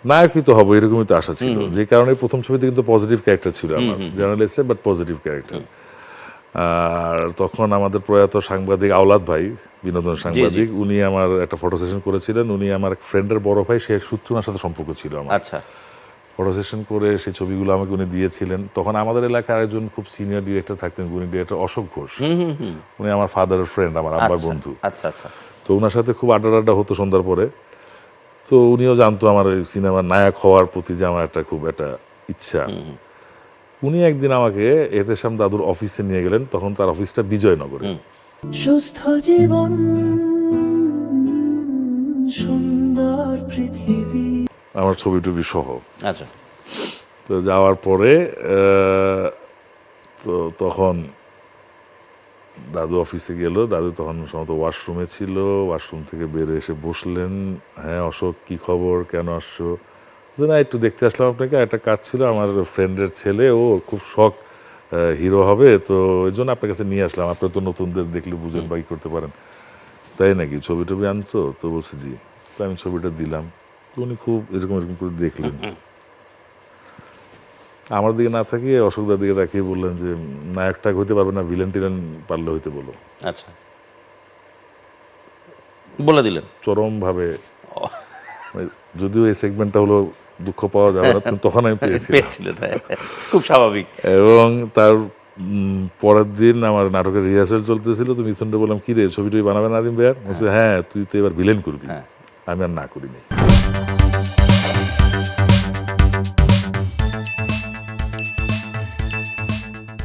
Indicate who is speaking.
Speaker 1: নায়কই তো হবো এরকমই তো আশা ছিল, যে কারণে প্রথম ছবিতে কিন্তু পজিটিভ ক্যারেক্টার ছিল আমার, জার্নালিস্টের বাট পজিটিভ ক্যারেক্টার। আর তখন আমাদের প্রয়াত সাংবাদিক আওলাদ ভাই, বিনোদন সাংবাদিক, উনি আমার একটা ফটো সেশন করেছিলেন। উনি আমার ফ্রেন্ডের বড় ভাই, সে সূত্রে ওনার সাথে সম্পর্ক ছিল আমার।
Speaker 2: আচ্ছা,
Speaker 1: ফটো সেশন করে সেই ছবিগুলো আমাকে উনি দিয়েছিলেন। তখন আমাদের এলাকায় একজন খুব সিনিয়র ডিরেক্টর থাকতেন, উনি ডিরেক্টর অশোক ঘোষ। উনি আমার ফাদারের ফ্রেন্ড, আমার আব্বার বন্ধু।
Speaker 2: আচ্ছা আচ্ছা,
Speaker 1: তো ওনার সাথে খুব আড্ডা হতো সন্ধ্যার পরে। তো উনিও জানতো আমার এই সিনেমার নায়ক হওয়ার প্রতি যে আমার একটা খুব একটা ইচ্ছা। উনি একদিন আমাকে এহতেশাম দাদুর অফিসে নিয়ে গেলেন, তখন তার অফিসটা বিজয়নগরে।
Speaker 3: সুস্থ জীবন সুন্দর পৃথিবী,
Speaker 1: আমার ছবি টবি সহ।
Speaker 2: আচ্ছা,
Speaker 1: তো যাওয়ার পরে তো তখন দাদু অফিসে গেল। দাদু তখন সম্ভবত ওয়াশরুমে ছিল, ওয়াশরুম থেকে বের এসে বসলেন। হ্যাঁ অশোক, কি খবর, কেন আসছো? যে না, একটু দেখতে আসলাম আপনাকে, একটা কাজ ছিল, আমার ফ্রেন্ডের ছেলে, ও খুব শখ হিরো হবে, তো ওই জন্য আপনার কাছে নিয়ে আসলাম। আপনার তো নতুনদের দেখলে বুঝেন বা কি করতে পারেন। তাই নাকি, ছবি টবি আনছো? তো বলছি জি। তো আমি ছবিটা দিলাম। তো উনি খুব এরকম করে দেখলেন, আমার দিকে না তাকিয়ে অশোকদার দিকে তাকিয়ে বললেন যে নায়কটা হইতে পারবে না, ভিলেন টিলেন পারলে হইতে বলো।
Speaker 2: আচ্ছা, বলে দিলেন
Speaker 1: চরমভাবে, যদিও এই সেগমেন্টটা হলো দুঃখ পাওয়া যাবে না, কিন্তু তখন আমি
Speaker 2: পেয়েছিলেন, খুব স্বাভাবিক।
Speaker 1: এবং তার পরের দিন আমার নাটকের রিহার্সেল চলতেছিল। তো মিথুনটা বললাম, কি রে, ছবি টবি বানাবে না আরিম ভাইয়ার? বলছে হ্যাঁ, তুই তো এবার ভিলেন করবি। আমি আর না করিনি।